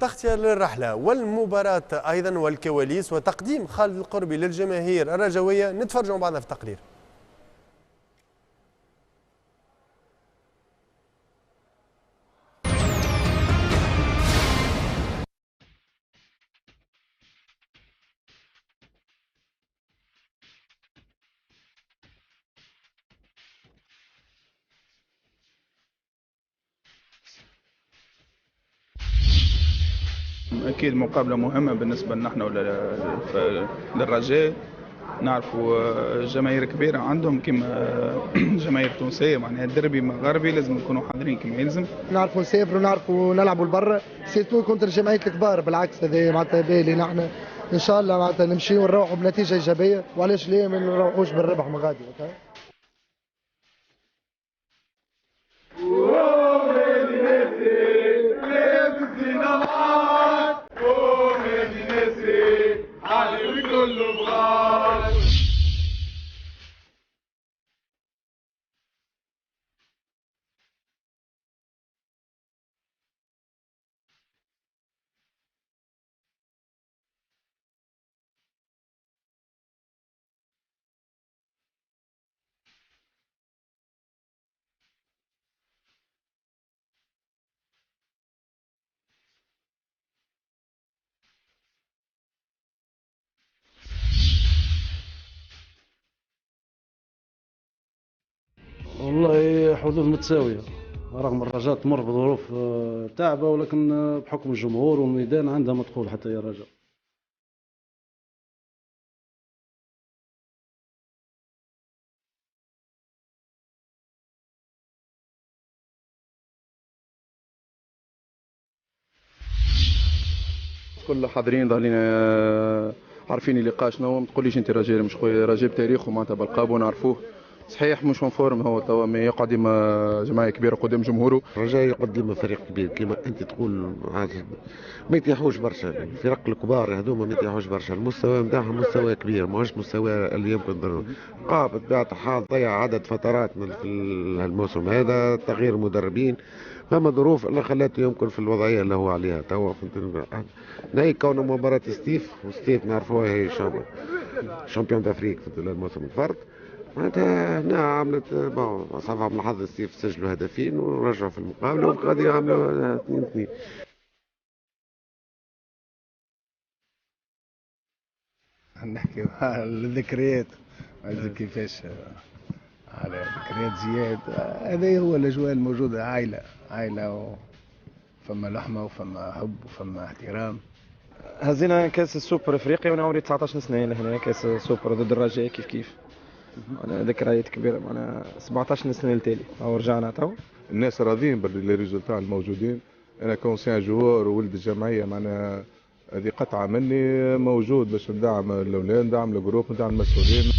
التغطية للرحلة والمباراة أيضا والكواليس وتقديم خالد القربي للجماهير الرجوية. نتفرجوا بعضنا في التقرير. أكيد مقابلة مهمة بالنسبة لنا احنا للرجاء. نعرفوا جماهير كبيرة عندهم كما جماهير تونسية، معناها الدربي مغربي لازم نكونوا حاضرين كما يلزم. نعرفوا نسافروا، نعرفوا نلعبوا لبرا، سيرتو كونتر الجمعيات الكبار. بالعكس هذا معناتها بالي نحن ان شاء الله معناتها نمشيو ونروحوا بنتيجة إيجابية، وعلاش ليه ما نروحوش بالربح من غادي. والله حظوظ متساوية، رغم الرجاء تمر بظروف تعبة، ولكن بحكم الجمهور والميدان عندها ما تقول حتى هي الرجاء. كل حاضرين ظهرين عارفين اللقاء شنو. ما تقوليش انت رجاء مش خويا، رجاء بتاريخه معناتها بالقابو نعرفوه صحيح مش فورم هو توا، ما يقعد ديما جماعه كبيره قدام جمهوره. الرجاء يقدم فريق كبير كما انت تقول، ما يتيحوش برشا الفرق الكبار هذوما، ما يتيحوش برشا. المستوى نتاعهم مستوى كبير، ماهوش مستوى اللي يمكن ضروري. بطبيعة الحال ضيع عدد فترات في الموسم هذا، تغيير مدربين، فما ظروف اللي خلاته يمكن في الوضعيه اللي هو عليها توا. ناهي كون مباراه ستيف نعرفوها هي شامبيون دافريك في الموسم الفرد، معناتها هنا عملت صفحة من الحظ. ستيف سجلوا هدفين ورجعوا في المقابله وغادي يعملوا 2-2. نحكي على الذكريات، كيفاش على ذكريات زياد. هذا هو الاجواء الموجوده، عائله وفما لحمه وفما حب وفما احترام. هزينا كاس السوبر افريقيا وانا عمري 19 سنه لهنا، كاس السوبر ضد الرجاء كيف انا ذكريات كبيره معنا 17 سنه لتالي او رجعنا تو. الناس راضيين بالريزولتا الموجودين. انا كونسيان جوار وولد الجمعيه، معنا هذه قطعه مني موجود باش ندعم الاولاد، ندعم الجروب، ندعم المسؤولين.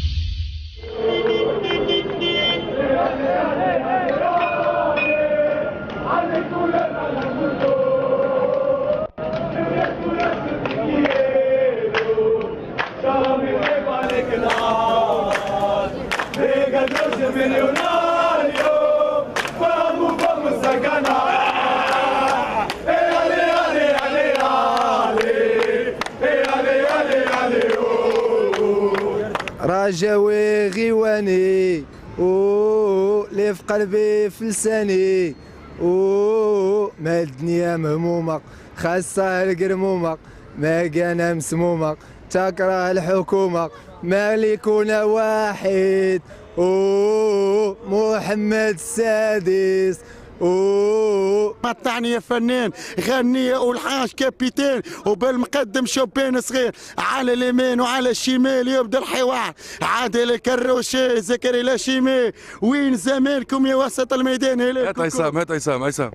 رجاوي غيواني لي في قلبي في لساني، ما الدنيا مهمومة خاصة القرمومة، ما كان مسمومة تكره الحكومة، مالكنا واحد محمد السادس. مطعني يا فنان، غني يا الحاج كابيتان، وبالمقدم شوبان صغير على اليمين وعلى الشمال يبدا الحوار. عادل الكروشي، زكريا لاشيمي، وين زمانكم يا وسط الميدان؟ هات عصام.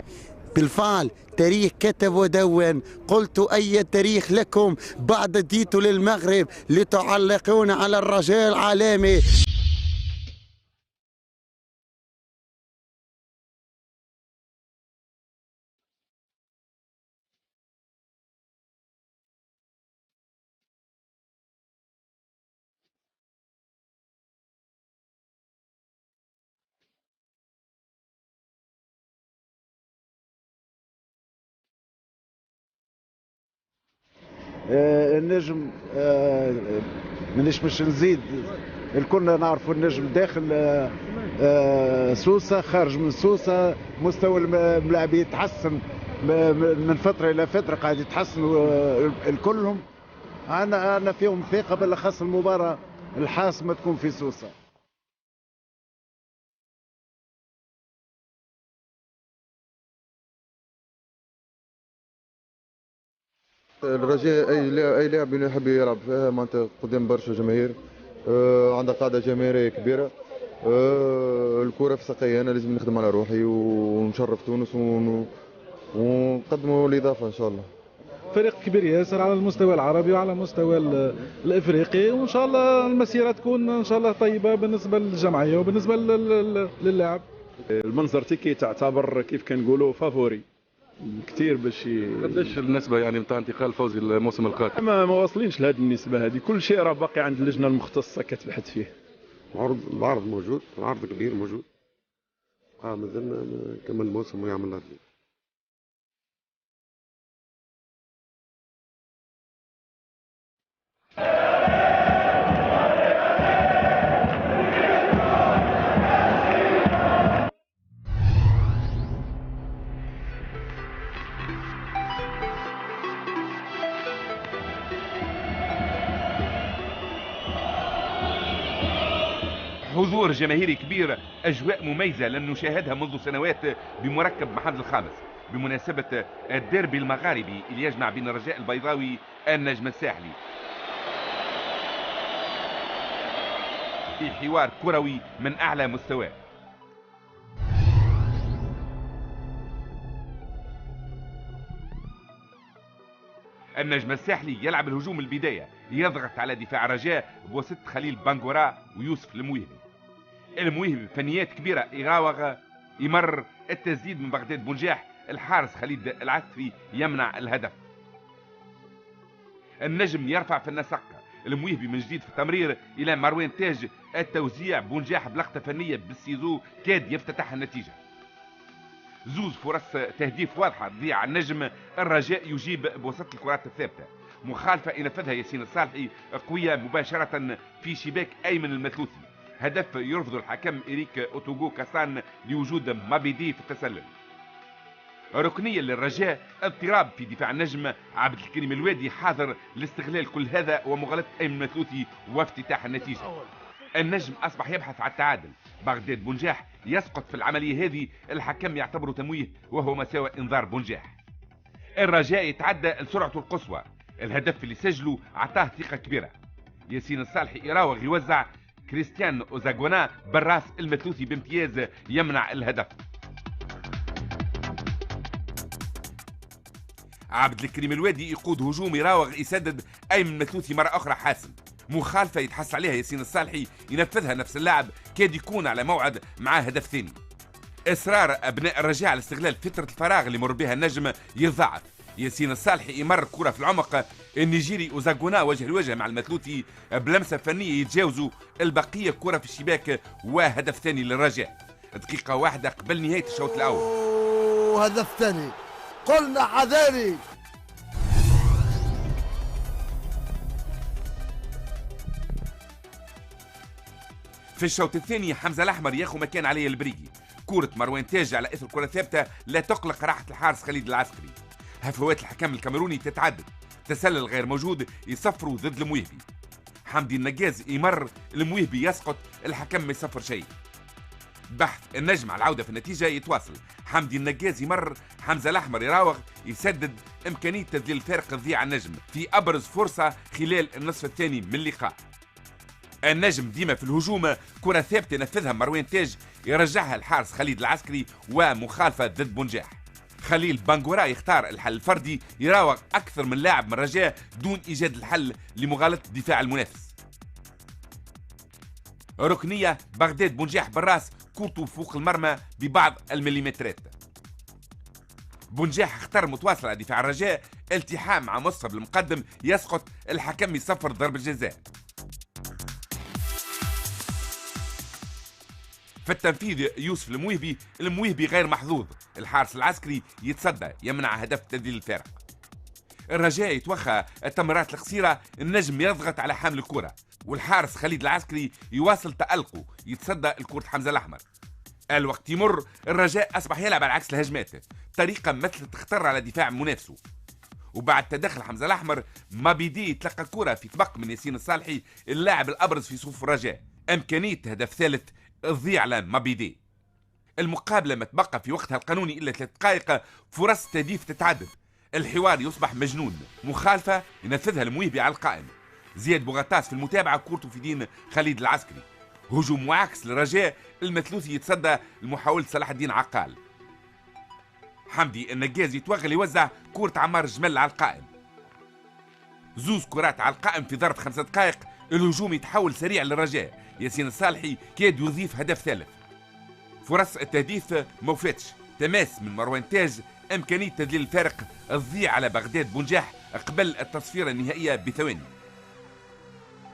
بالفعل تاريخ كتب ودون، قلت أي تاريخ لكم بعد ديت للمغرب لتعلقون على الرجاء العالمي. النجم مانيش باش نزيد، الكل نعرفوا النجم داخل سوسه، خارج من سوسه، مستوى الملاعبين يتحسن من فتره الى فتره، قاعد يتحسنوا الكلهم. انا فيهم ثقه بالاخص المباراه الحاسمه تكون في سوسه. الرجاء اي لاعب يحب يلعب فيها معناتها قدام برشا جماهير، عندها قاعده جماهيريه كبيره. الكره في ساقي، انا لازم نخدم على روحي ونشرف تونس ونقدموا الاضافه ان شاء الله. فريق كبير ياسر على المستوى العربي وعلى المستوى الافريقي، وان شاء الله المسيره تكون ان شاء الله طيبه بالنسبه للجمعيه وبالنسبه للاعب. المنظر تيكي تعتبر كيف كنقولوا فافوري كثير باش قداش النسبه يعني نتاع انتقال فوزي الموسم القادم؟ ما واصلينش لهذه النسبه هذه، كل شيء راه باقي عند اللجنه المختصه كتبحث فيه. العرض موجود، العرض كبير موجود. مازلنا نكمل الموسم ويعمل لها. حضور جماهيري كبير، أجواء مميزة لن نشاهدها منذ سنوات بمركب محمد الخامس بمناسبة الديربي المغاربي اللي يجمع بين الرجاء البيضاوي النجم الساحلي في حوار كروي من أعلى مستوى. النجم الساحلي يلعب الهجوم البداية، يضغط على دفاع الرجاء بواسطة خليل بانغورا ويوسف المويهبي. المويهبي فنيات كبيرة يراوغ، يمر التسديد من بغداد بنجاح، الحارس خليد العثري يمنع الهدف. النجم يرفع في النسق، المويهبي من جديد في التمرير إلى مروان تاج، التوزيع بنجاح بلقطة فنية بالسيزو كاد يفتتح النتيجة. زوز فرص تهديف واضحة تضيع النجم، الرجاء يجيب بوسط الكرات الثابتة. مخالفة ينفذها ياسين الصالحي قوية مباشرة في شباك أيمن المثلوثي، هدف يرفض الحكم إريك أوتوغو كاسان لوجود مابيدي في التسلل. ركنية للرجاء، اضطراب في دفاع النجم، عبد الكريم الوادي حاضر لاستغلال كل هذا ومغالطة أيمن المثلوثي وافتتاح النتيجة. النجم أصبح يبحث عن التعادل، بغداد بنجاح يسقط في العملية هذه، الحكم يعتبره تمويه وهو مساوئ انذار بنجاح. الرجاء يتعدى لسرعته القصوى، الهدف اللي سجله عطاه ثقة كبيرة. ياسين الصالحي يراوغ يوزع، كريستيان أوزاغونا بالراس المثلوثي بامتياز يمنع الهدف. عبد الكريم الوادي يقود هجوم يراوغ يسدد أيمن المثلوثي مرة أخرى حاسم. مخالفة يتحصل عليها ياسين الصالحي ينفذها نفس اللاعب، كاد يكون على موعد مع هدف ثاني. إصرار أبناء الرجاء على استغلال فترة الفراغ اللي مر بها النجم يضاعف. ياسين الصالحي يمر كرة في العمق، النيجيري أوزاغونا وجه لوجه مع المثلوثي بلمسة فنية يتجاوزوا البقية، كرة في الشباك وهدف ثاني للرجاء. دقيقة واحدة قبل نهاية الشوط الأول. هدف ثاني، قلنا حذاري. في الشوط الثاني حمزة الأحمر ياخذ مكان علي البريقي، كرة مروان تاج على إثر كرة ثابتة لا تقلق راحة الحارس خليد العسكري. هفوات الحكم الكاميروني تتعدد، تسلل غير موجود يصفروا ضد المويهبي. حمدي النجاز يمر، المويهبي يسقط، الحكم ما يصفر شيء. بحث النجم على العودة في النتيجة يتواصل، حمدي النجاز يمر، حمزة الأحمر يراوغ يسدد، إمكانية تسجيل الفارق تضيع النجم في أبرز فرصة خلال النصف الثاني من اللقاء. النجم ديما في الهجوم، كرة ثابتة ينفذها مروان تاج يرجعها الحارس خليد العسكري ومخالفة ضد بنجاح. خليل بانغورا يختار الحل الفردي، يراوغ أكثر من لاعب من الرجاء دون إيجاد الحل لمغالطة دفاع المنافس. ركنية بغداد بنجاح بالراس، كورته فوق المرمى ببعض المليمترات. بنجاح اختار متواصل على دفاع الرجاء، التحام مع مصعب المقدم يسقط، الحكم يصفر ضربة جزاء. في التنفيذ يوسف المويهبي غير محظوظ، الحارس العسكري يتصدى يمنع هدف تسديد الفارق. الرجاء يتوخى التمرات القصيرة، النجم يضغط على حامل الكرة، والحارس خليد العسكري يواصل تألقه يتصدى الكرة حمزة الأحمر. الوقت يمر، الرجاء أصبح يلعب على عكس الهجمات بطريقة مثل تخطر على دفاع منافسه. وبعد تدخل حمزة الأحمر، مابيدي تلقى كرة في طبق من ياسين الصالحي اللاعب الأبرز في صفوف الرجاء. إمكانية هدف ثالث تضيع على مابيدي. المقابلة ما تبقى في وقتها القانوني إلا 3 دقائق، فرص تهديف تتعدد، الحوار يصبح مجنون، مخالفة ينفذها المويبي على القائم. زياد بوغطاس في المتابعة كورته في دين خليد العسكري. هجوم معاكس للرجاء، المثلوثي يتصدى لمحاولة صلاح الدين عقال. حمدي النجاز يتوغل يوزع كورة عمار الجمل على القائم. زوز كرات على القائم في ظرف 5 دقائق، الهجوم يتحول سريع للرجاء. ياسين الصالحي كاد يضيف هدف ثالث. فرص التهديف ما وفاتش، تماس من مروان تاج، امكانيه تذليل الفارق تضيع على بغداد بونجاح قبل التصفيره النهائيه بثواني.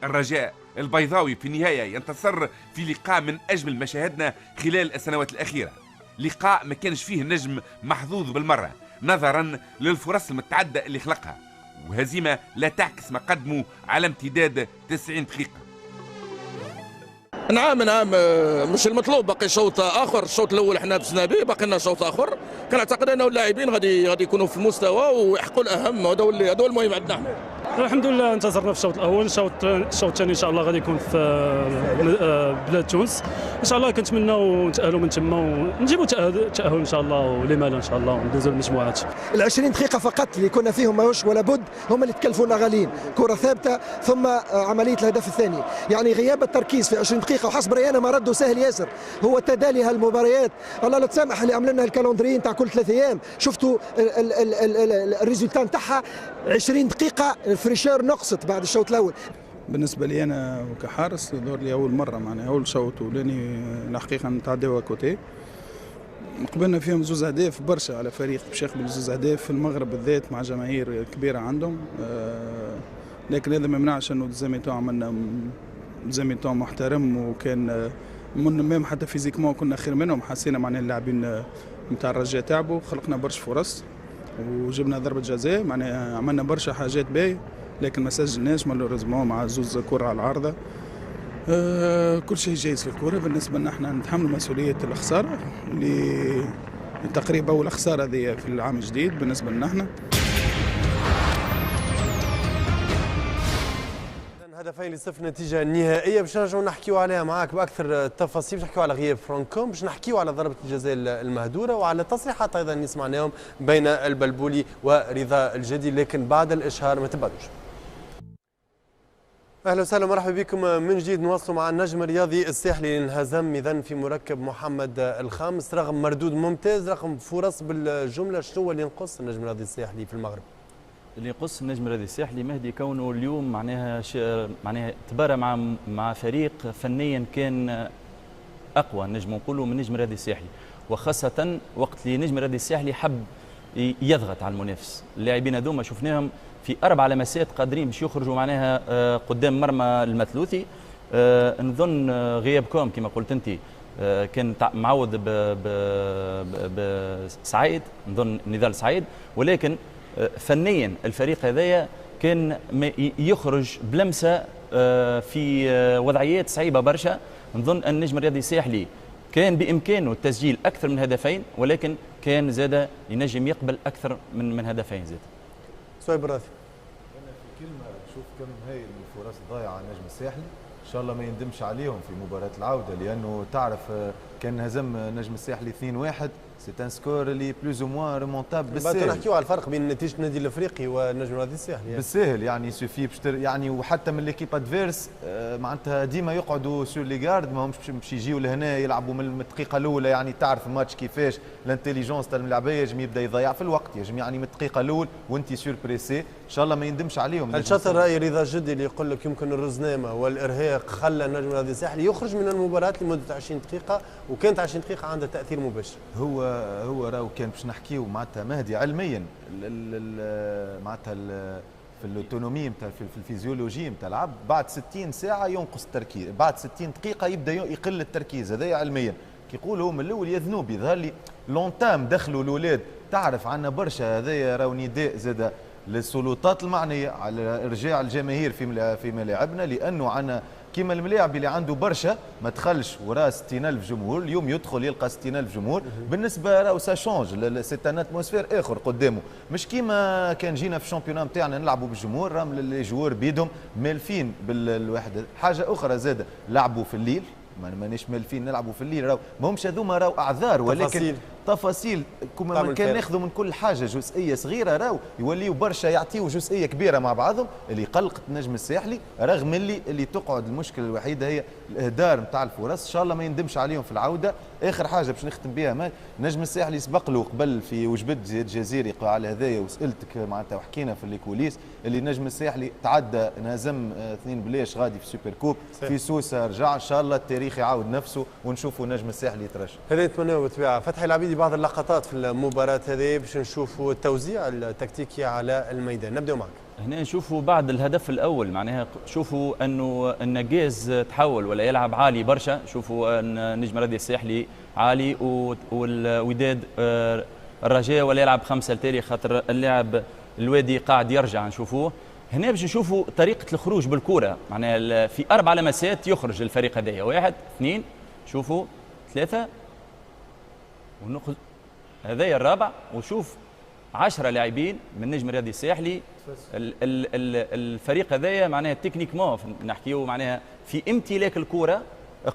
الرجاء البيضاوي في النهايه ينتصر في لقاء من اجمل مشاهدنا خلال السنوات الاخيره، لقاء ما كانش فيه النجم محظوظ بالمره نظرا للفرص المتعدده اللي خلقها، وهزيمه لا تعكس ما قدموا على امتداد 90 دقيقه. نعم مش المطلوب، باقي شوط اخر. الشوط الاول احنا فزنا به، باقي لنا شوط اخر. كنعتقد انه اللاعبين غادي يكونوا في المستوى ويحققوا الاهم، هذا هو المهم عندنا احنا. الحمد لله انتصرنا في الشوط الاول. الشوط الثاني ان شاء الله غادي يكون في بلاد تونس ان شاء الله. كنتمناو نتاهلوا من تما ونجيبوا تاهل ان شاء الله، ولما لا ان شاء الله وندوزوا المجموعات. ال20 دقيقه فقط اللي كنا فيهم ماهوش ولا بد هم اللي تكلفونا غاليين، كره ثابته ثم عمليه الهدف الثاني. يعني غياب التركيز في 20 دقيقه، وحسب رايي انا ما ردوا سهل ياسر، هو تدالي هالمباريات. الله لا تسامح اللي عمل لنا الكالندري نتاع كل 3 ايام، شفتوا الريزولتا نتاعها 20 دقيقه فريشير نقصت بعد الشوط الاول. بالنسبه لي انا كحارس دور لي اول مره، معناها اول شوط ولاني الحقيقه نتعداو كوتي. قبلنا فيهم زوز اهداف برشا على فريق باش يقبل زوز اهداف في المغرب بالذات مع جماهير كبيره عندهم، لكن هذا ما يمنعش انه الزميتو عملنا زميتو محترم، وكان ميم حتى فيزيكمون كنا خير منهم. حسينا معناها اللاعبين نتاع الرجاء تعبوا، خلقنا برشا فرص وجبنا ضربه جزاء، معناها عملنا برشا حاجات باهيه لكن ما سجلناش مالوريزمون مع زوز كره على العارضه. كل شيء جايز في الكره. بالنسبه لنا احنا نتحملوا مسؤوليه الخساره اللي تقريبا اول خساره هذه في العام الجديد بالنسبه لنا احنا. هدفين لصفر نتيجه النهائيه. باش نرجعوا نحكيوا عليها معاك باكثر التفاصيل، باش نحكيوا على غياب فرانكوم، باش نحكيوا على ضربه الجزاء المهدوره وعلى تصريحات ايضا اللي سمعناهم بين البلبولي ورضا الجدي، لكن بعد الاشهار ما تبعدوش. اهلا وسهلا ومرحبا بكم من جديد. نواصلوا مع النجم الرياضي الساحلي اللي انهزم اذا في مركب محمد الخامس رغم مردود ممتاز، رغم فرص بالجمله. شنو اللي ينقص النجم الرياضي الساحلي في المغرب؟ اللي يقص النجم الرياضي الساحلي مهدي كونه اليوم معناها تبارى مع فريق فنيا كان اقوى نجم نقولوا من النجم الرياضي الساحلي، وخاصه وقت اللي النجم الرياضي الساحلي حب يضغط على المنافس. اللاعبين هذوما شفناهم في 4 لمسات قادرين باش يخرجوا معناها قدام مرمى المثلوثي. نظن غياب كوم كما قلت انت كان معوض بسعيد، نظن نضال سعيد، ولكن فنيا الفريق هذايا كان يخرج بلمسه في وضعيات صعيبه برشا. نظن ان النجم الرياضي الساحلي كان بامكانه التسجيل اكثر من هدفين، ولكن كان زاد ينجم يقبل اكثر من هدفين زاد. صهيب الراثي. انا في كلمه نشوف كم هايل من الفرص ضايعه على النجم الساحلي، ان شاء الله ما يندمش عليهم في مباراه العوده، لانه تعرف كان هزم النجم الساحلي 2-1 سي ان سكور اللي بلوز او موان ريمونتابل بالساهل. نحكيو على الفرق بين نتيجه النادي الافريقي والنجم الرياضي الساحلي يعني. بالساهل يعني سوفي يعني وحتى من ليكيب ادفيرس معناتها ديما يقعدوا سور لي غارد، ما همش باش يجيو لهنا يلعبوا من الدقيقه الاولى. يعني تعرف الماتش كيفاش الانتيليجونس تاع الملاعبيه يجم يبدا يضيع في الوقت، يجم يعني من الدقيقه الاول وانت سور بريسي، ان شاء الله ما يندمش عليهم. هل شاطر راي رضا الجدي اللي يقول لك يمكن الرزنامه والارهاق خلى النجم الرياضي الساحلي يخرج من المباراه لمده 20 دقيقه، وكانت 20 دقيقه عندها تاثير مباشر؟ هو راهو كان باش نحكيو معناتها مهدي علميا معناتها في الاوتونومي نتاع في الفيزيولوجي نتاع العبد بعد 60 ساعه ينقص التركيز، بعد 60 دقيقه يبدا يقل التركيز. هذا علميا كي يقولوا من الاول يا ذنوب يظهر لي لونتام دخلوا الاولاد. تعرف عندنا برشا هذايا راهو نداء زاد للسلطات المعنيه على ارجاع الجماهير في ملاعبنا، لانه عنا كيما الملاعب اللي عنده برشا ما دخلش وراه 60000 جمهور، اليوم يدخل يلقى 60000 جمهور، بالنسبه راهو سا شونج، سي ان اتموسفير اخر قدامه، مش كيما كان جينا في الشامبيونات نتاعنا نلعبوا بالجمهور، راهم لي جوار بيدهم مالفين بالوحده. حاجه اخرى زاده لعبوا في الليل، مانيش مالفين نلعبوا في الليل، راهو ماهمش هذوما راهو اعذار، ولكن تفاصيل كما كان ناخذوا من كل حاجه جزئيه صغيره راهو يوليوا برشا يعطيوا جزئيه كبيره مع بعضهم اللي قلقت النجم الساحلي، رغم اللي تقعد المشكله الوحيده هي الاهدار نتاع الفرص، ان شاء الله ما يندمش عليهم في العوده. اخر حاجه باش نختم بها، النجم الساحلي سبق له قبل في وجبد زياد جزيري على هذايا وسالتك معناتها وحكينا في الكوليس اللي النجم الساحلي تعدى انهزم 2 بلاش غادي في سوبر كوب في سوسه، رجع ان شاء الله التاريخ يعاود نفسه ونشوفوا النجم الساحلي يترشح. هذا نتمناه بالطبيعه. فتحي العبيدي بعض اللقطات في المباراه هذه باش نشوفوا التوزيع التكتيكي على الميدان. نبداو معك. هنا نشوفوا بعد الهدف الاول معناها شوفوا انه النجاز تحول ولا يلعب عالي برشا، شوفوا ان نجم رادي الساحلي عالي والوداد الرجاء ولا يلعب 5 التالي خاطر اللاعب الوادي قاعد يرجع. نشوفوه هنا باش نشوفوا طريقه الخروج بالكره، معناها في 4 لمسات يخرج الفريق هذايا، 1 2 شوفوا 3 ونخرج هذايا الرابع، وشوف 10 لاعبين من نجم الرياضي الساحلي. الفريق هذايا معناها تكنيكمون نحكيو معناها في امتلاك الكره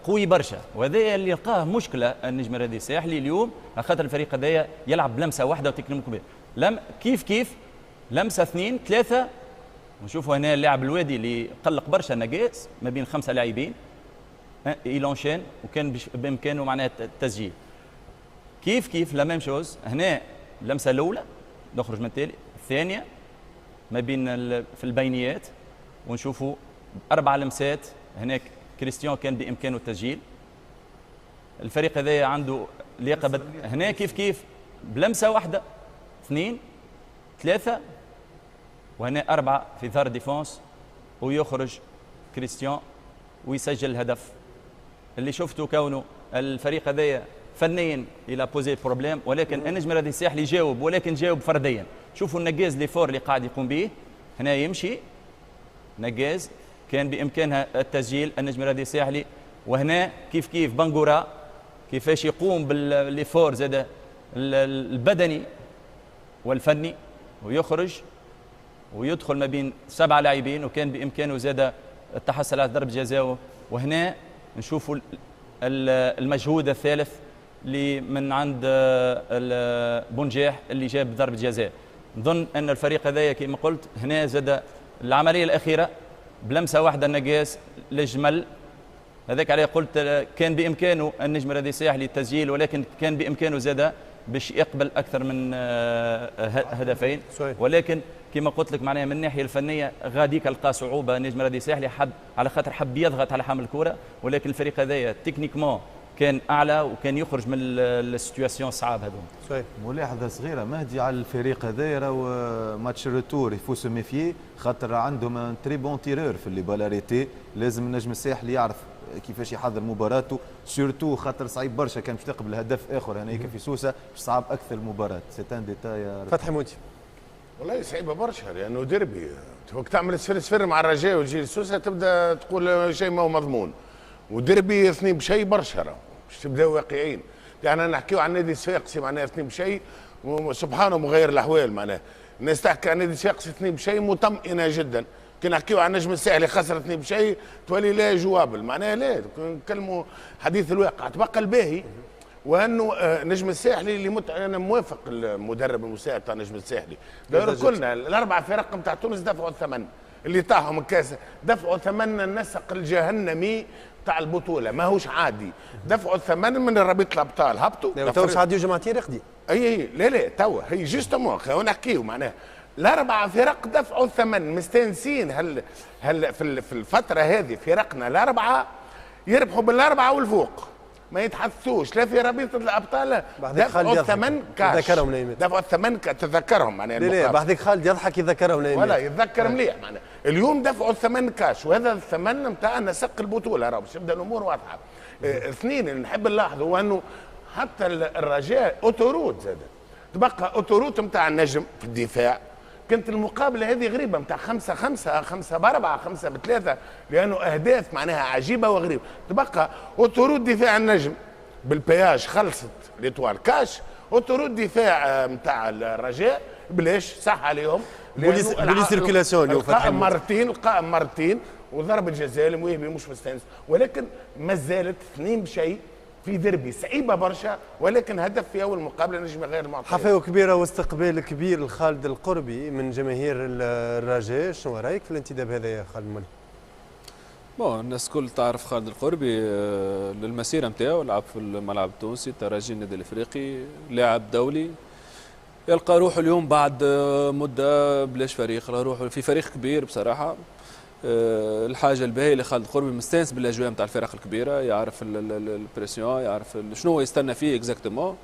قوي برشا، وهذا اللي لقاه مشكله النجم الرياضي الساحلي اليوم، خاطر الفريق هذايا يلعب بلمسه واحده وتكنيك كبير، كيف لمسه 2 3. ونشوفوا هنا اللاعب الوادي اللي قلق برشا نقاس ما بين 5 لاعبين يلونشين وكان بامكانه معناها التسجيل. كيف لا ميم شوز هنا اللمسه الاولى نخرج من التالي، الثانيه ما بين في البينيات، ونشوفوا 4 لمسات هناك كريستيان كان بامكانه التسجيل. الفريق هذا عنده لياقه هنا كيف بلمسه واحده 2 3 وهنا 4 في ظهر ديفونس، ويخرج كريستيان ويسجل الهدف اللي شفته. كونه الفريق هذايا فنيا الى بوزي بروبليم، ولكن النجم الرياضي الساحلي جاوب، ولكن جاوب فرديا. شوفوا النجاز ليفور اللي قاعد يقوم به هنا، يمشي نجاز كان بامكانها التسجيل النجم الرياضي الساحلي. وهنا كيف بنغورا كيفاش يقوم بالليفور زاد البدني والفني، ويخرج ويدخل ما بين 7 لاعبين، وكان بامكانه زاد التحصل على ضربه جزاء. وهنا نشوفوا المجهود الثالث اللي من عند بونجاح اللي جاب ضربه جزاء. نظن ان الفريق هذايا كما قلت هنا زاد العمليه الاخيره بلمسه واحده النقاس للجمل، هذاك عليه قلت كان بامكانه النجم الرياضي الساحلي التسجيل، ولكن كان بامكانه زاد باش يقبل اكثر من هدفين. ولكن كما قلت لك معناها من الناحيه الفنيه غاديك لقى صعوبه النجم الرياضي الساحلي، على خاطر حب يضغط على حامل الكره، ولكن الفريق هذايا تكنيكمون كان اعلى وكان يخرج من السيتواسيون الصعاب هذوما. ملاحظه صغيره مهدي على الفريق هذايا، راهو ماتش الروتور يفو سو ميفي خاطر عندهم تري بون تيرور في اللي بالاريتي، لازم النجم الساحلي يعرف كيفاش يحضر مباراته، سورتو خاطر صعيب برشا كان باش تقبل هدف اخر هناك في سوسه باش صعب اكثر المباراه. سي ان ديتاي. فتحي موتي والله صعيبه برشا لانه ديربي، توك تعمل صفر مع الرجاء وتجي لسوسه تبدا تقول شيء ما هو مضمون، وديربي 2 بشيء برشا، راهو باش تبداو واقعيين. يعني نحكيو عن نادي الصفاقسي معناها 2 بشيء سبحانه مغير الاحوال، معناها الناس تحكي عن نادي الصفاقسي 2 بشيء مطمئنه جدا. كي نحكيو عن نجم الساحلي خسر 2 بشيء تولي لا جوابل، معناها لا نكلموا حديث الواقع. تبقى الباهي وانه نجم الساحلي اللي انا موافق المدرب المساعد تاع نجم الساحلي، قلنا ال4 فرق نتاع تونس دفعوا الثمن اللي طاحوا من كاس، دفعوا ثمن النسق الجهنمي تاع البطوله، ماهوش عادي. دفعوا الثمن من رابطه الابطال، هبطوا توش عادي جماعتي رقدي. اي لا توا هي جوستومون خلينا نحكيو معناها ال4 فرق دفعوا الثمن مستانسين. هل في الفتره هذه فرقنا ال4 يربحوا بال4 والفوق، ما يتحسوش لا في رابطه الابطال. دفعوا الثمن كاش، دفعوا الثمن تذكرهم معناها. لا بعدك خالد يضحك يذكرهم نايمين ولا يتذكر مليح معناها. اليوم دفعوا الثمن كاش، وهذا الثمن نتاع نسق البطوله، راهو باش تبدا الامور واضحه. 2 اللي نحب نلاحظوا هو انه حتى الرجاء اوتوروت زاد، تبقى اوتوروت نتاع النجم في الدفاع، كانت المقابله هذه غريبه نتاع 5-5 5-4 5-3 لانه اهداف معناها عجيبه وغريبه. تبقى وطرود دفاع النجم بالبياج خلصت ليتوال كاش، وطرود دفاع نتاع الرجاء بلاش صح عليهم بولي سيركيلاسيون القائم مرتين وضربه جزاء الموهبي مش مستانس، ولكن ما زالت 2 بشيء في دربي صعيبه برشا، ولكن هدف في اول مقابله نجم غير المعطيات. حفاوه كبيره واستقبال كبير لخالد القربي من جماهير الرجاء، شنو رايك في الانتداب هذا يا خالد المولي؟ بون الناس الكل تعرف خالد القربي للمسيره نتاعو، لعب في الملعب التونسي ترجي النادي الافريقي، لاعب دولي يلقى روحه اليوم بعد مده بلاش فريق، روحه في فريق كبير بصراحه. الحاجه الباهيه لخالد القربي مستانس بالاجواء نتاع الفرق الكبيره، يعرف البريسيون، يعرف شنو يستنى فيه اكزاكتومون.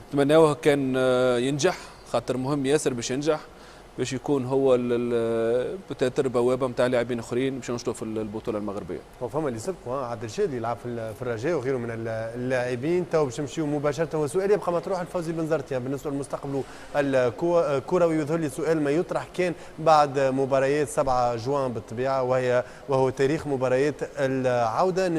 نتمناوه كان ينجح خاطر مهم ياسر باش ينجح، باش يكون هو بتاتر بوابه نتاع لاعبين اخرين باش ينشطوا في البطوله المغربيه. وفما اللي سبقوا عادل شادي يلعب في الرجاء وغيره من اللاعبين. تو باش نمشيو مباشره، وسؤال يبقى مطروح لفوزي بن زرتي بالنسبه لمستقبله الكروي. يظهر لي سؤال ما يطرح كان بعد مباريات 7 جوان بالطبيعه وهو تاريخ مباريات العوده.